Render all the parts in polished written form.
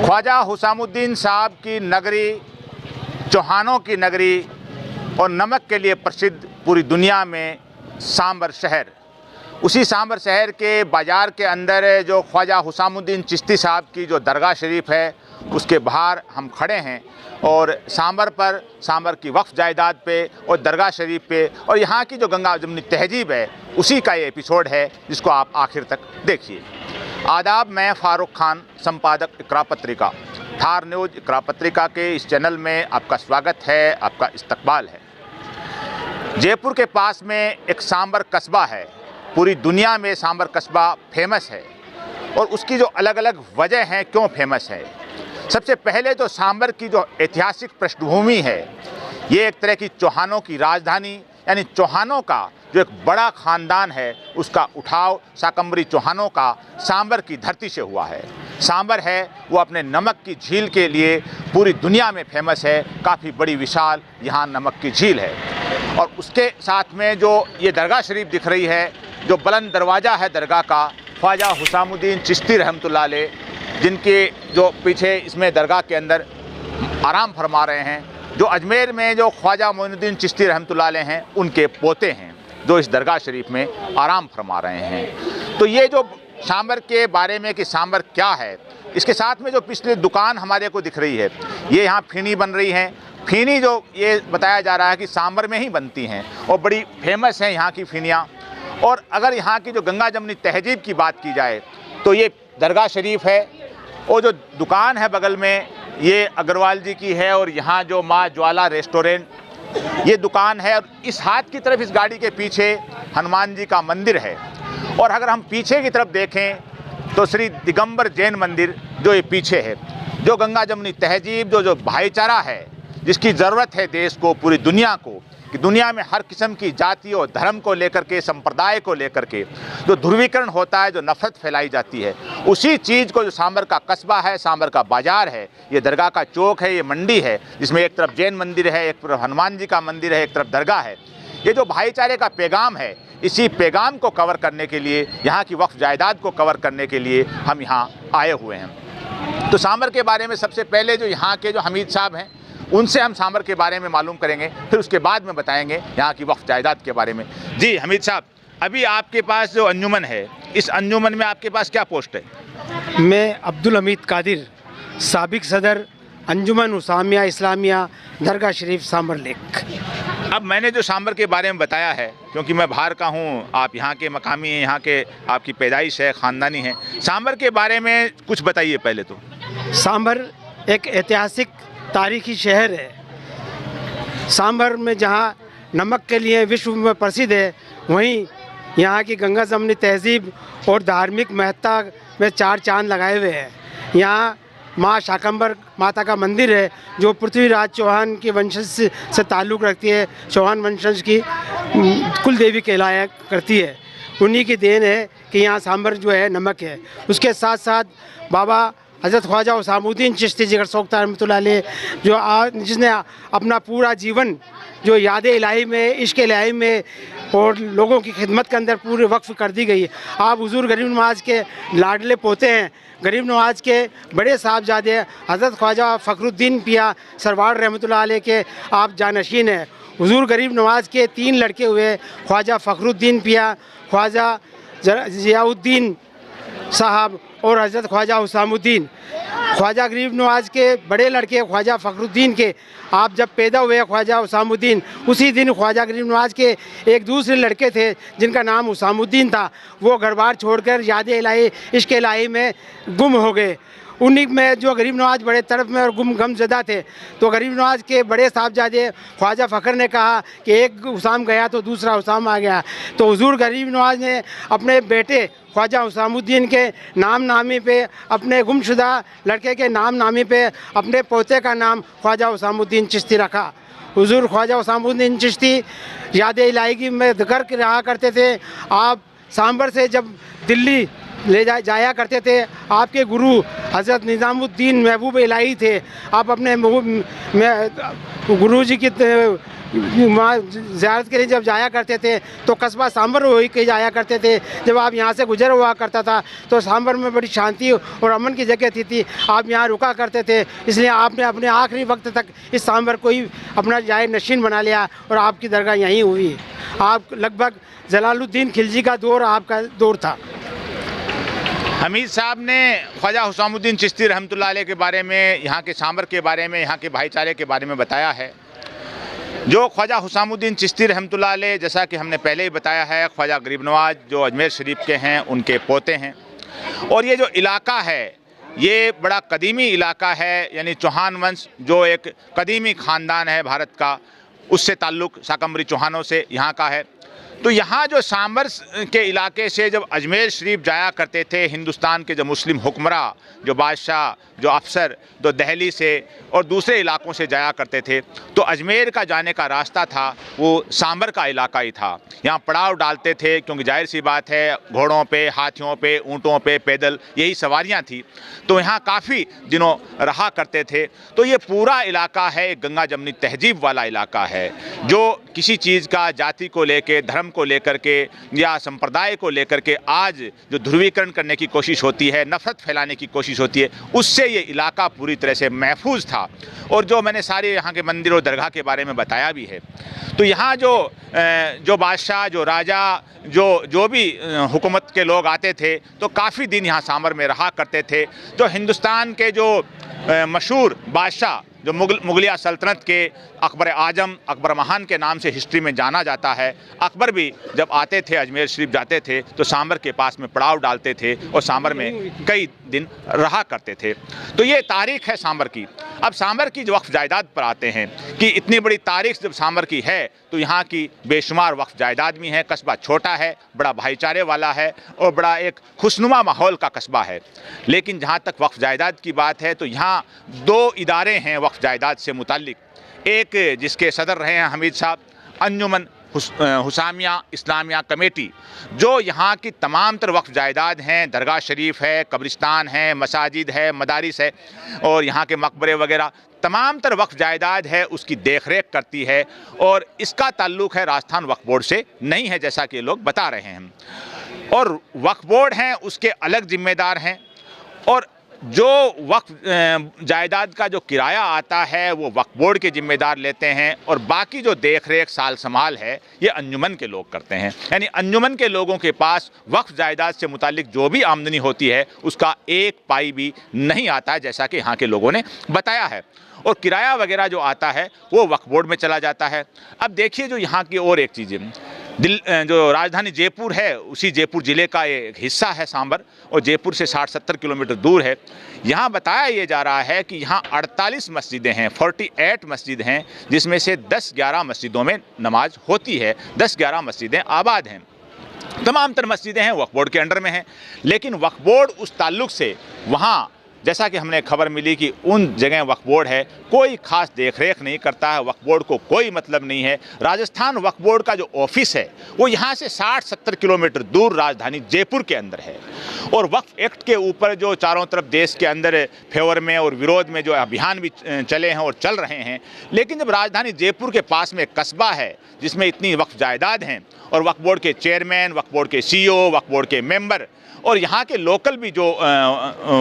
ख्वाजा हुसामुद्दीन साहब की नगरी, चौहानों की नगरी और नमक के लिए प्रसिद्ध पूरी दुनिया में सांबर शहर। उसी सांबर शहर के बाज़ार के अंदर जो ख्वाजा हुसामुद्दीन चिश्ती साहब की जो दरगाह शरीफ है, उसके बाहर हम खड़े हैं और सांबर की वक्फ जायदाद पे और दरगाह शरीफ पे और यहाँ की जो गंगा जमुनी तहजीब है, उसी का ये एपिसोड है जिसको आप आखिर तक देखिए। आदाब, मैं फ़ारूक खान, संपादक इकरा पत्रिका। थार न्यूज़ इकरा पत्रिका के इस चैनल में आपका स्वागत है, आपका इस्तकबाल है। जयपुर के पास में एक सांबर कस्बा है। पूरी दुनिया में सांबर कस्बा फेमस है और उसकी जो अलग अलग वजह हैं क्यों फेमस है। सबसे पहले तो सांबर की जो ऐतिहासिक पृष्ठभूमि है, ये एक तरह की चौहानों की राजधानी यानी चौहानों का जो एक बड़ा ख़ानदान है, उसका उठाव शाकंभरी चौहानों का सांबर की धरती से हुआ है। सांबर है वो अपने नमक की झील के लिए पूरी दुनिया में फेमस है। काफ़ी बड़ी विशाल यहाँ नमक की झील है और उसके साथ में जो ये दरगाह शरीफ दिख रही है, जो बुलंद दरवाज़ा है दरगाह का, ख्वाजा हुसामुद्दीन चिश्ती रहमतुल्लाह अलैह, जिनके जो पीछे इसमें दरगाह के अंदर आराम फरमा रहे हैं, जो अजमेर में जो ख्वाजा मोइनुद्दीन चिश्ती रहमतुल्लाह अलैह हैं, उनके पोते हैं जो इस दरगाह शरीफ में आराम फरमा रहे हैं। तो ये जो सांबर के बारे में कि सांबर क्या है, इसके साथ में जो पिछले दुकान हमारे को दिख रही है, ये यहाँ फीनी बन रही हैं। फीनी जो ये बताया जा रहा है कि सांबर में ही बनती हैं और बड़ी फेमस हैं यहाँ की फीनियाँ। और अगर यहाँ की जो गंगा जमुनी तहजीब की बात की जाए तो ये दरगाह शरीफ है और जो दुकान है बगल में, ये अग्रवाल जी की है और यहाँ जो माँ ज्वाला रेस्टोरेंट, ये दुकान है। और इस हाथ की तरफ इस गाड़ी के पीछे हनुमान जी का मंदिर है और अगर हम पीछे की तरफ देखें तो श्री दिगंबर जैन मंदिर जो ये पीछे है। जो गंगा जमुनी तहजीब, जो भाईचारा है, जिसकी ज़रूरत है देश को, पूरी दुनिया को, कि दुनिया में हर किस्म की जाति और धर्म को लेकर के, संप्रदाय को लेकर के जो ध्रुवीकरण होता है, जो नफरत फैलाई जाती है, उसी चीज़ को जो सांबर का कस्बा है, सांबर का बाज़ार है, ये दरगाह का चौक है, ये मंडी है, जिसमें एक तरफ जैन मंदिर है, एक तरफ हनुमान जी का मंदिर है, एक तरफ दरगाह है। ये जो भाईचारे का पैगाम है, इसी पैगाम को कवर करने के लिए, यहाँ की वक्फ जायदाद को कवर करने के लिए हम यहाँ आए हुए हैं। तो सांबर के बारे में सबसे पहले जो यहाँ के जो हमीद साहब हैं, उनसे हम सांबर के बारे में मालूम करेंगे, फिर उसके बाद में बताएंगे यहाँ की वक्फ जायदाद के बारे में। जी हमीद साहब, अभी आपके पास जो अंजुमन है, इस अंजुमन में आपके पास क्या पोस्ट है? मैं अब्दुल हमीद कादिर, साबिक सदर अंजुमन उसामिया इस्लामिया दरगाह शरीफ सांबर लेक। अब मैंने जो सांबर के बारे में बताया है, क्योंकि मैं बाहर का हूँ, आप यहाँ के मकामी हैं, यहाँ के आपकी पैदाइश है, ख़ानदानी है, सांबर के बारे में कुछ बताइए पहले तो। सांबर एक ऐतिहासिक तारीखी शहर है। सांबर में जहाँ नमक के लिए विश्व में प्रसिद्ध है, वहीं यहाँ की गंगा जमुनी तहजीब और धार्मिक महत्ता में चार चांद लगाए हुए हैं। यहाँ माँ शाकंभर माता का मंदिर है, जो पृथ्वीराज चौहान के वंशज से ताल्लुक़ रखती है। चौहान वंशज की कुल देवी कहलाया करती है। उन्हीं की देन है कि यहाँ सांबर जो है नमक है। उसके साथ साथ बाबा हज़रत ख्वाजा हुसामुद्दीन चिश्ती जिगर सोख्ता रहमतुल्लाह अलैह, जिसने अपना पूरा जीवन जो याद इलाही में, इश्क इलाही में और लोगों की खिदमत के अंदर पूरे वक्फ कर दी गई है। आप हुजूर गरीब नवाज के लाडले पोते हैं। गरीब नवाज के बड़े साहबजादे हज़रत ख्वाजा फ़खरुद्दीन पिया सरवार रहमतुल्लाह अलैह के आप जानशीन हैं। हुजूर गरीब नवाज के 3 लड़के हुए, ख्वाजा फ़खरुद्दीन पिया, ख्वाजा ज़ियाउद्दीन साहब और हज़रत ख्वाजा हुसामुद्दीन। ख्वाजा गरीब नवाज के बड़े लड़के ख्वाजा फ़खरुद्दीन के आप जब पैदा हुए ख्वाजा हुसामुद्दीन, उसी दिन ख्वाजा गरीब नवाज के एक दूसरे लड़के थे जिनका नाम हुसामुद्दीन था, वो घर बार छोड़कर याद इलाही, इश्क इलाही में गुम हो गए। उन्हीं में जो गरीब नवाज बड़े तरफ में और गमज़दा थे, तो गरीब नवाज के बड़े साहबजादे ख्वाजा फ़खर ने कहा कि एक हुसाम गया तो दूसरा हुसाम आ गया। तो हुजूर गरीब नवाज ने अपने बेटे ख्वाजा हुसामुद्दीन के नाम नामी पे, अपने गुमशुदा लड़के के नाम नामी पे अपने पोते का नाम ख्वाजा हुसामुद्दीन चिश्ती रखा। हुजूर ख्वाजा हुसामुद्दीन चिश्ती याद इलाही में जिक्र रहा करते थे। आप सांबर से जब दिल्ली जाया करते थे। आपके गुरु हज़रत निज़ामुद्दीन महबूब इलाही थे। आप अपने गुरु जी की वहाँ ज़ियारत के लिए जब जाया करते थे तो कस्बा सांभर हो के जाया करते थे। जब आप यहाँ से गुजर हुआ करता था तो सांभर में बड़ी शांति और अमन की जगह थी। आप यहाँ रुका करते थे, इसलिए आपने अपने आखिरी वक्त तक इस सांभर को ही अपना जाए नशीन बना लिया और आपकी दरगाह यहीं हुई। आप लगभग जलालुद्दीन खिलजी का दौर आपका दौर था। हमीद साहब ने ख्वाजा हुसामुद्दीन चिश्ती रहमतुल्लाह अलैह के बारे में, यहाँ के सांभर के बारे में, यहाँ के भाईचारे के बारे में बताया है। जो ख्वाजा हुसामुद्दीन चिश्ती रहमतुल्लाह अलैह, जैसा कि हमने पहले ही बताया है, ख्वाजा गरीब नवाज जो अजमेर शरीफ के हैं उनके पोते हैं। और ये जो इलाका है ये बड़ा कदीमी इलाका है, यानी चौहान वंश जो एक कदीमी ख़ानदान है भारत का, उससे ताल्लुक़ शाकंभरी चौहानों से यहाँ का है। तो यहाँ जो सांभर के इलाके से जब अजमेर शरीफ जाया करते थे हिंदुस्तान के जो मुस्लिम हुक्मरां, जो बादशाह, जो अफसर, जो दिल्ली से और दूसरे इलाकों से जाया करते थे, तो अजमेर का जाने का रास्ता था वो सांभर का इलाका ही था। यहाँ पड़ाव डालते थे क्योंकि जाहिर सी बात है घोड़ों पे, हाथियों पे, ऊँटों पे, पैदल यही सवारियाँ थी, तो यहाँ काफ़ी दिनों रहा करते थे। तो ये पूरा इलाका है एक गंगा जमनी तहजीब वाला इलाका है, जो किसी चीज़ का जाति को लेके, धर्म को लेकर के या संप्रदाय को लेकर के आज जो ध्रुवीकरण करने की कोशिश होती है, नफरत फैलाने की कोशिश होती है, उससे ये इलाका पूरी तरह से महफूज था। और जो मैंने सारे यहाँ के मंदिर और दरगाह के बारे में बताया भी है, तो यहाँ जो बादशाह, जो राजा, जो भी हुकूमत के लोग आते थे तो काफ़ी दिन यहाँ सांभर में रहा करते थे। जो हिंदुस्तान के जो मशहूर बादशाह जो मुगलिया सल्तनत के अकबर आजम, अकबर महान के नाम से हिस्ट्री में जाना जाता है, अकबर भी जब आते थे अजमेर शरीफ जाते थे तो सांभर के पास में पड़ाव डालते थे और सांभर में कई दिन रहा करते थे। तो ये तारीख़ है सांभर की। अब सांभर की जो वक्फ जायदाद पर आते हैं कि इतनी बड़ी तारीख़ जब सांभर की है तो यहाँ की बेशुमार वक्फ जायदाद भी है। कस्बा छोटा है, बड़ा भाईचारे वाला है और बड़ा एक खुशनुमा माहौल का कस्बा है। लेकिन जहाँ तक वक्फ जायदाद की बात है तो यहाँ दो इदारे हैं वक्फ जायदाद से मुताल्लिक। एक जिसके सदर रहे हैं हमीद साहब, अंजुमन हुसामिया इस्लामिया कमेटी, जो यहाँ की तमाम तर वक्फ जायदाद हैं, दरगाह शरीफ है, कब्रिस्तान है, मसाजिद है, मदारिस है और यहाँ के मकबरे वगैरह तमाम तर वक्फ जायदाद है, उसकी देख रेख करती है। और इसका ताल्लुक़ है राजस्थान वक्फ बोर्ड से नहीं है, जैसा कि लोग बता रहे हैं। और वक्फ बोर्ड हैं उसके अलग जिम्मेदार हैं। और जो वक्फ जायदाद का जो किराया आता है वो वक्फ बोर्ड के जिम्मेदार लेते हैं और बाकी जो देख रेख साल संभाल है ये अंजुमन के लोग करते हैं। यानी अंजुमन के लोगों के पास वक्फ जायदाद से मुतालिक जो भी आमदनी होती है उसका एक पाई भी नहीं आता है, जैसा कि यहाँ के लोगों ने बताया है। और किराया वगैरह जो आता है वो वक्फ बोर्ड में चला जाता है। अब देखिए जो यहाँ की और एक चीज़ जो राजधानी जयपुर है, उसी जयपुर ज़िले का एक हिस्सा है सांभर और जयपुर से 60-70 किलोमीटर दूर है। यहाँ बताया ये जा रहा है कि यहाँ 48 मस्जिदें हैं, 48 मस्जिद हैं, जिसमें से 10-11 मस्जिदों में नमाज होती है, 10-11 मस्जिदें आबाद हैं। तमाम तर मस्जिदें हैं वक्फ बोर्ड के अंडर में हैं। लेकिन वक्फ बोर्ड उस ताल्लुक़ से वहाँ जैसा कि हमने खबर मिली कि उन जगह वक्फ बोर्ड है कोई ख़ास देख रेख नहीं करता है, वक्फ बोर्ड को कोई मतलब नहीं है। राजस्थान वक्फ बोर्ड का जो ऑफिस है वो यहाँ से 60-70 किलोमीटर दूर राजधानी जयपुर के अंदर है। और वक्फ एक्ट के ऊपर जो चारों तरफ देश के अंदर फेवर में और विरोध में जो अभियान भी चले हैं और चल रहे हैं, लेकिन जब राजधानी जयपुर के पास में कस्बा है जिसमें इतनी वक्फ जायदाद हैं और वक्फ बोर्ड के चेयरमैन, वक्फ बोर्ड के CEO, वक्फ बोर्ड के मेंबर और यहाँ के लोकल भी जो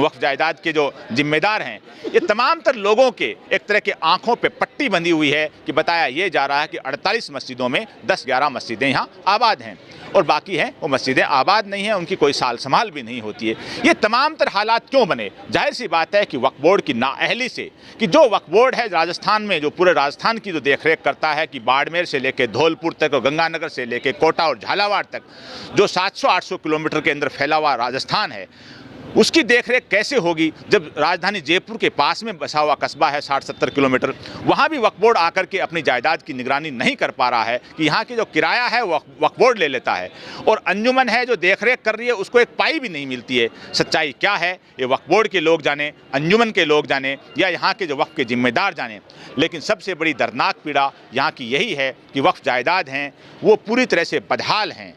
वक्फ जायदाद के जो जिम्मेदार हैं, ये तमाम तर लोगों के एक तरह के आंखों पे पट्टी बंधी हुई है कि बताया ये जा रहा है कि 48 मस्जिदों में 10-11 मस्जिदें यहाँ आबाद हैं और बाकी हैं वो मस्जिदें आबाद नहीं हैं, उनकी कोई साल संभाल भी नहीं होती है। ये तमाम तर हालात क्यों बने? जाहिर सी बात है कि वक्फ बोर्ड की नाअहली से, कि जो वक्फ बोर्ड है राजस्थान में, जो पूरे राजस्थान की जो देख रेख करता है कि बाड़मेर से लेकर धौलपुर तक और गंगानगर से लेकर कोटा और झालावाड़ तक जो 700-800 किलोमीटर के अंदर फैला हुआ राजस्थान है, उसकी देखरेख कैसे होगी जब राजधानी जयपुर के पास में बसा हुआ कस्बा है 60-70 किलोमीटर, वहाँ भी वक्फ बोर्ड आकर के अपनी जायदाद की निगरानी नहीं कर पा रहा है कि यहाँ की जो किराया है वो वक्फ बोर्ड ले लेता है और अंजुमन है जो देखरेख कर रही है उसको एक पाई भी नहीं मिलती है। सच्चाई क्या है ये वक्फ बोर्ड के लोग जाने, अंजुमन के लोग जाने या यहाँ के जो वक्फ के जिम्मेदार जाने। लेकिन सबसे बड़ी दर्दनाक पीड़ा यहाँ की यही है कि वक्फ जायदाद हैं वो पूरी तरह से बदहाल हैं,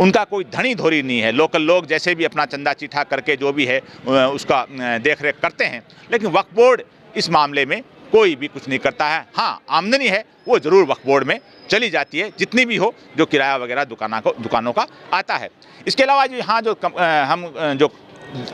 उनका कोई धनी धोरी नहीं है। लोकल लोग जैसे भी अपना चंदा चिठा करके जो भी है उसका देख रेख करते हैं, लेकिन वक्फ बोर्ड इस मामले में कोई भी कुछ नहीं करता है। हाँ, आमदनी है वो ज़रूर वक्फ बोर्ड में चली जाती है, जितनी भी हो, जो किराया वगैरह दुकानों का आता है। इसके अलावा जो यहाँ जो हम जो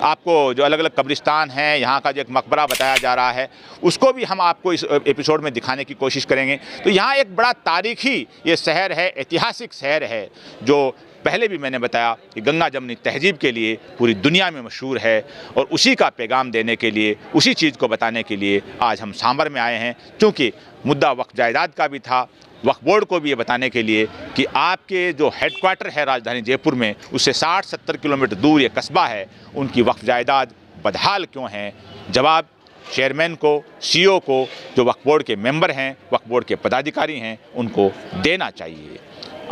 आपको जो अलग अलग कब्रिस्तान हैं, यहाँ का जो एक मकबरा बताया जा रहा है, उसको भी हम आपको इस एपिसोड में दिखाने की कोशिश करेंगे। तो यहाँ एक बड़ा तारीखी ये शहर है, ऐतिहासिक शहर है, जो पहले भी मैंने बताया कि गंगा जमनी तहजीब के लिए पूरी दुनिया में मशहूर है। और उसी का पैगाम देने के लिए, उसी चीज़ को बताने के लिए आज हम सांभर में आए हैं, क्योंकि मुद्दा वक्फ जायदाद का भी था। वक्फ बोर्ड को भी ये बताने के लिए कि आपके जो हेडक्वार्टर है राजधानी जयपुर में, उससे 60-70 किलोमीटर दूर ये कस्बा है, उनकी वक्फ जायदाद बदहाल क्यों है। जवाब चेयरमैन को, सीईओ को, जो वक्फ बोर्ड के मेंबर हैं, वक्फ बोर्ड के पदाधिकारी हैं, उनको देना चाहिए।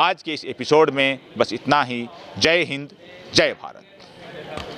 आज के इस एपिसोड में बस इतना ही। जय हिंद, जय भारत।